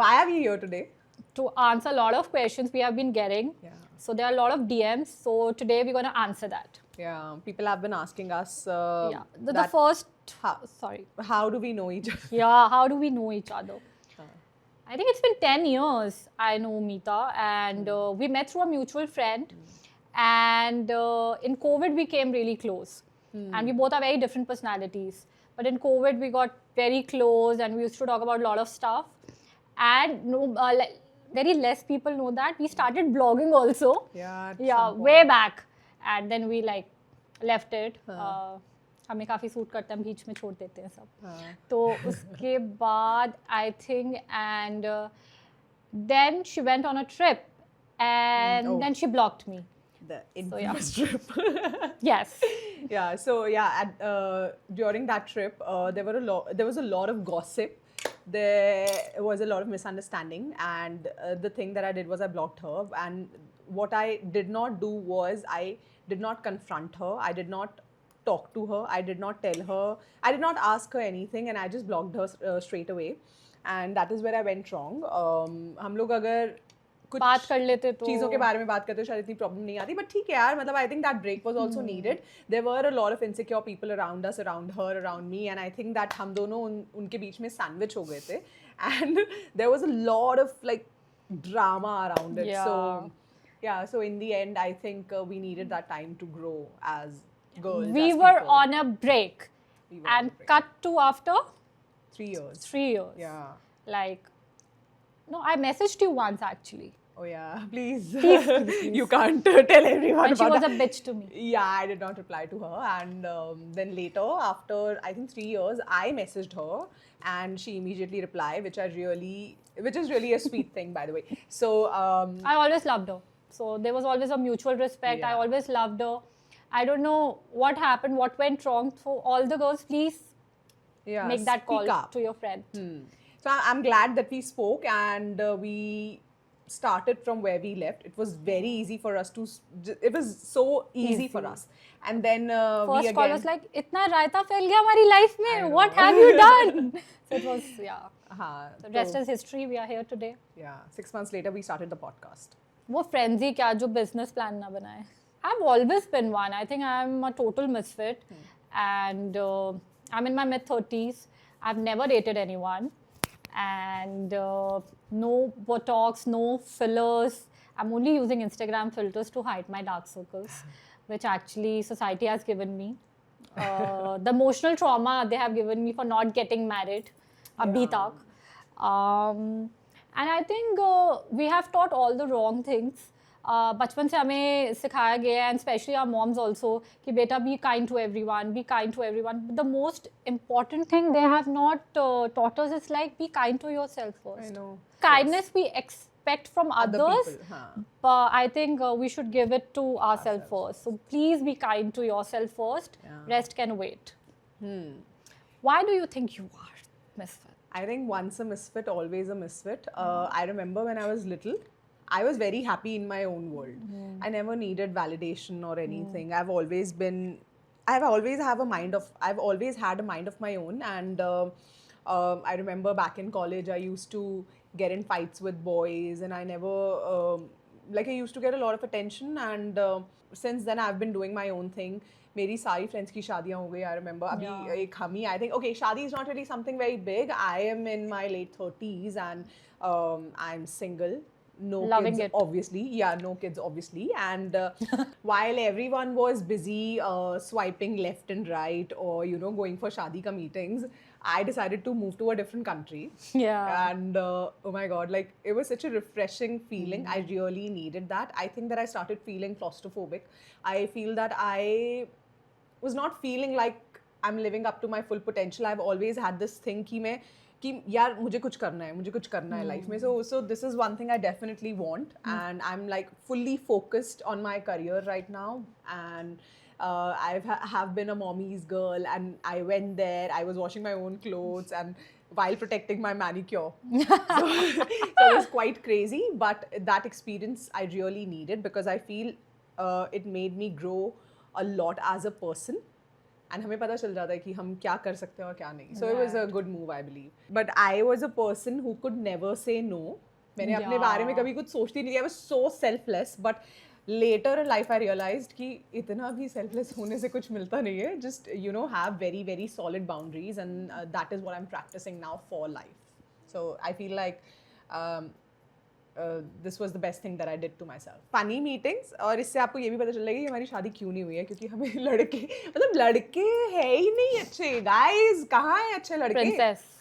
why are we here today? To answer a lot of questions we have been getting. Yeah. So there are a lot of DMs. So today we're going to answer that. Yeah, people have been asking us. The first. Sorry. How do we know each other? Yeah, how do we know each other? I think it's been 10 years I know Meeta, and we met through a mutual friend. And in COVID, we came really close. And we both are very different personalities. But in COVID, we got very close and we used to talk about a lot of stuff. And very less people know that. We started blogging also. Yeah, way back. And then we left it. हमें काफ़ी suit करता है, हम बीच में छोड़ देते हैं सब. तो उसके बाद I think, and then she went on a trip and then she blocked me. The infamous trip. Yes. Yeah. So during that trip, there was a lot of gossip. There was a lot of misunderstanding, and the thing that I did was I blocked her. And what I did not do was I did not confront her. I did not talk to her. I did not tell her. I did not ask her anything, and I just blocked her straight away. And that is where I went wrong. हम लोग अगर कुछ बात कर लेते तो चीज़ों के बारे में बात करते तो शायद इतनी प्रॉब्लम नहीं आती. बट ठीक है यार, मतलब I think that break was also needed. There were a lot of insecure people around us, around her, around me, and I think that हम दोनों उनके बीच में सैंडविच हो गए थे. And there was a lot of like drama around it. So in the end, I think we needed that time to grow as girls. We as were people. on a break. And cut to after 3 years. 3 years. Yeah. No, I messaged you once actually. Oh yeah, please. Please. You can't tell everyone And she about was that. a bitch to me. Yeah, I did not reply to her, and then later, after I think 3 years, I messaged her, and she immediately replied, which is really a sweet thing, by the way. So I always loved her. So there was always a mutual respect. I always loved her. I don't know what happened, what went wrong. So all the girls, please make that call to your friend. So I'm glad that we spoke, and we started from where we left. It was very easy for us to. It was so easy for us. And then first call was like, "इतना रायता फैल गया हमारी life में. What have you done?" So it was The rest is history. We are here today. Yeah. 6 months later, we started the podcast. वो friends ही क्या जो business plan ना बनाए. I've always been one. I think I'm a total misfit, and I'm in my mid-30s. I've never dated anyone, and no Botox, no fillers. I'm only using Instagram filters to hide my dark circles, which actually society has given me. The emotional trauma they have given me for not getting married, abhi tak. And I think we have taught all the wrong things. बचपन से हमें सिखाया गया है, and especially our moms also, कि बेटा be kind to everyone, be kind to everyone. But the most important thing they have not taught us is like be kind to yourself first. I know. Kindness we expect from others, people, but I think we should give it to ourselves first. So please be kind to yourself first. Rest can wait. Why do you think you are misfit? I think once a misfit, always a misfit. I remember when I was little, I was very happy in my own world. I never needed validation or anything. I've always had a mind of my own. And I remember back in college, I used to get in fights with boys, and I never, I used to get a lot of attention. And since then, I've been doing my own thing. मेरी सारी friends की शादियां हो गई. I remember अभी एक हम ही, I think okay, shaadi is not really something very big. I am in my late 30s and I am single. Loving it. Obviously. Yeah, no kids, obviously. And while everyone was busy swiping left and right, or, going for shadi ka meetings, I decided to move to a different country. Yeah. And oh my God, it was such a refreshing feeling. I really needed that. I think that I started feeling claustrophobic. I feel that I was not feeling like I'm living up to my full potential. I've always had this thing कि यार मुझे कुछ करना है life में. So this is one thing I definitely want, and I'm like fully focused on my career right now. And I have been a mommy's girl, and I went there. I was washing my own clothes and while protecting my manicure. So it was quite crazy, but that experience I really needed, because I feel it made me grow a lot as a person. And हमें पता चल जाता है कि हम क्या कर सकते हैं और क्या नहीं. So it was a good move, I believe. But I was a person who could never say no. मैंने अपने बारे में कभी कुछ सोचती नहीं थी. I was so selfless. But later in life I realized कि इतना भी selfless होने से कुछ मिलता नहीं है. Just have very very solid boundaries, and that is what I'm practicing now for life. So I feel like this was the best thing that I did to myself. Funny meetings, और इससे आपको ये भी पता चलेगा कि हमारी शादी क्यों नहीं हुई है, क्योंकि हमें लड़के है ही नहीं अच्छे. Guys, कहाँ हैं अच्छे लड़के? Princess.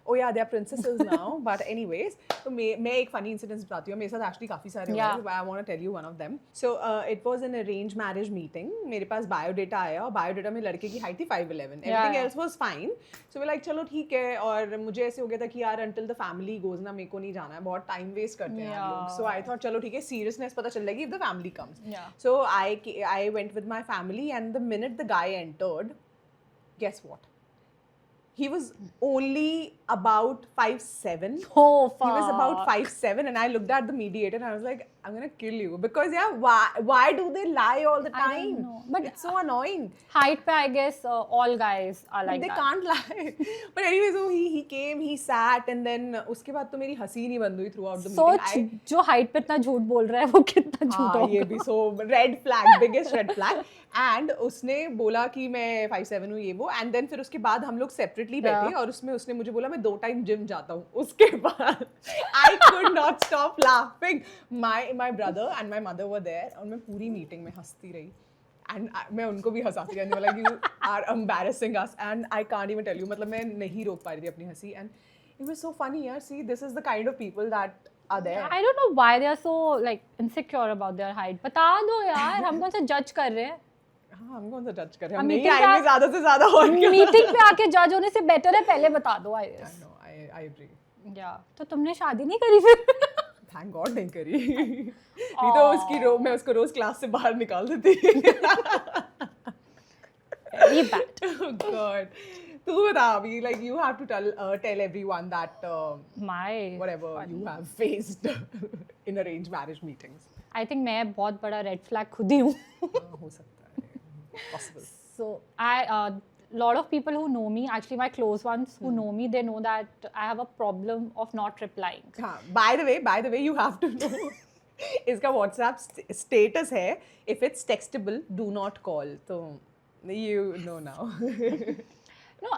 Oh yeah, they're princesses now. But anyways, तो मैं एक funny incident बताती हूँ. मेरे साथ actually काफ़ी सारे हुए हैं. I want to tell you one of them. So it was an arranged marriage meeting. मेरे पास biodata आया और biodata में लड़के की height थी 5'11". Everything else was fine. So we're like चलो ठीक है. और मुझे ऐसे हो गया था कि यार until the family goes ना, मेरे को नहीं जाना है. बहुत time waste करते हैं यार लोग. So I thought चलो ठीक है, seriousness पता चल जाएगी if the family comes. So I went with my family, and the minute the guy entered, guess what? He was only about 5'7". Oh, fuck. He was about 5'7", and I looked at the mediator and I was like, I'm gonna kill you. Because why do they lie all the time? I don't know. But it's so annoying. Height pe, I guess all guys are like they that. They can't lie. But anyway, so he came, he sat, and then उसके बाद तो मेरी हंसी नहीं बंद हुई throughout the meeting. सोच जो height पे इतना झूठ बोल रहा है वो कितना झूठ होगा. ये भी so red flag, biggest red flag. And उसने बोला कि मैं 5'7" हूँ ये वो, and then फिर उसके बाद हम लोग separately बैठे और उसने मुझे बोला मैं 2 टाइम जिम जाता हूँ. उसके बाद I could not stop laughing. My brother and my mother were there, और मैं पूरी मीटिंग में हंसती रही. And मैं उनको भी हंसाती रही. Like you are embarrassing us, and I can't even tell you. मतलब मैं नहीं रोक पा रही थी अपनी हंसी. And it was so funny यार. See, this is the kind of people that are there. I don't know why they are so like insecure about their height. बता दो यार, हम कौन सा जज कर रहे हैं? हाँ, हम कौन सा जज कर रहे हैं? हम नहीं आएंगे ज़्यादा से ज़्यादा. और क्या? मीटिंग पे आके जज होने से बेटर है पहले बता दो. I know, I agree. Yeah. तो तुमने शादी नहीं करी फिर? Thank God नहीं करी. नहीं तो मैं उसको रोज क्लास से बाहर निकाल देती. Very bad. Oh God. तू बता अभी, like you have to tell everyone that whatever you have faced in arranged marriage meetings. I think मैं बहुत बड़ा red flag खुद ही हूँ. हो सकता है. Possible. So lot of people who know me, actually my close ones who know me, they know that I have a problem of not replying. हाँ, by the way, you have to know. इसका WhatsApp status है, if it's textable, do not call. तो you know now. No,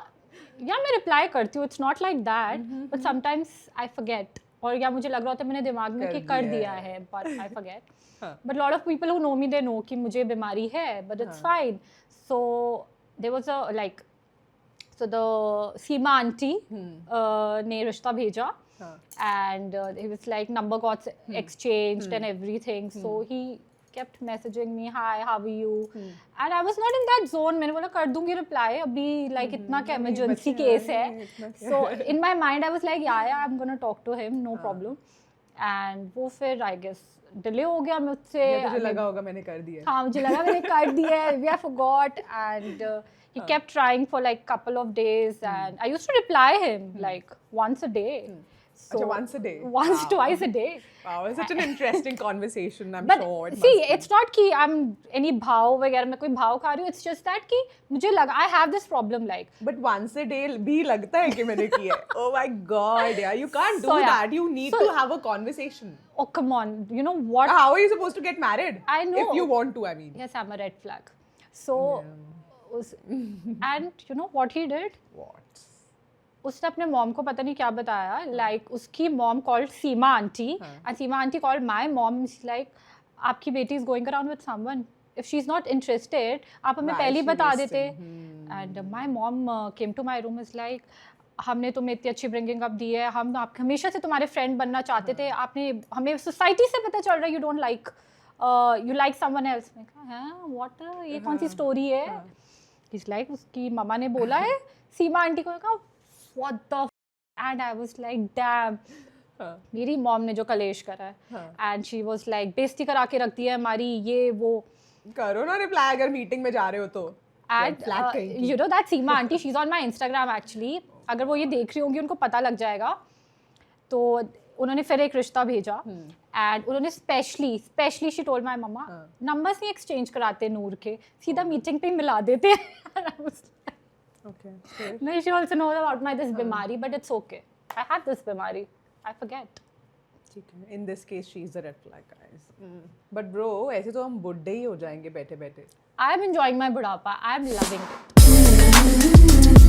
yeah, मैं reply करती हूँ. It's not like that, but sometimes I forget. और या मुझे लग रहा होता है मैंने दिमाग में कि कर दिया है, but I forget. But lot of people who know me, they know कि मुझे बीमारी है, but it's fine. So there was the Seema auntie ने रिश्ता भेजा, and he was like number got exchanged and everything. So he kept messaging me, hi, how are you? And I was not in that zone. मैंने बोला कर दूंगी reply अभी, like इतना क्या emergency case है. So in my mind I was like yeah, I'm gonna talk to him, no problem. And वो फिर I guess डिले हो गया मुझसे. मुझे लगा होगा मैंने कर दिया. हाँ, मुझे लगा मैंने कर दिया है. I forgot, and he kept trying for like couple of days, and I used to reply him like once a day. So once a day. Once, twice a day. Wow, it's such an interesting conversation. I'm But sure. see, it's not कि I'm any भाव वगैरह मैं कोई भाव खा रही हूँ. It's just that कि मुझे लगा I have this problem like. But once a day भी लगता है कि मैंने किया है. Oh my God, yeah, you can't do that. You need to have a conversation. Oh come on, you know what? How are you supposed to get married? I know. If you want to, I mean. Yes, I'm a red flag. So, and you know what he did? What? उसने अपने mom को पता नहीं क्या बताया. Like उसकी mom called Seema auntie, and Seema auntie called my mom. She's like, आपकी बेटी is going around with someone. If she's not interested, आप हमें पहले ही बता देते. And my mom came to my room, is like, हमने तुम्हें इतनी अच्छी ब्रिंगिंग अप दी है, हम आप हमेशा से तुम्हारे फ्रेंड बनना चाहते थे, आपने हमें सोसाइटी से पता चल रहा है you don't like you like someone else. मैं कहा हाँ व्हाट, ये कौन सी स्टोरी है? इज लाइक उसकी मम्मा ने बोला है सीमा आंटी को. कहा what the and I was like damn. मेरी मॉम ने जो कलेश करा है, एंड शी वाज लाइक बेइज्जती करा के रख दी है हमारी, ये वो. करो ना रिप्लाई अगर मीटिंग में जा रहे हो तो. And you know that Seema auntie, she's on my Instagram actually. अगर वो ये देख रही होंगी उनको पता लग जाएगा. तो उन्होंने फिर एक रिश्ता भेजा एंड उन्होंने specially she told my mumma numbers नहीं एक्सचेंज कराते नूर के, सीधा मीटिंग पे ही मिला देते हैं. Okay. No, she also knows about my this bimari, but it's okay. I have this bimari. I forget. ठीक है. In this case, she is the red flag, guys. But bro, ऐसे तो हम बुड्ढे ही हो जाएंगे बैठे बैठे. I am enjoying my budapa. I am loving it.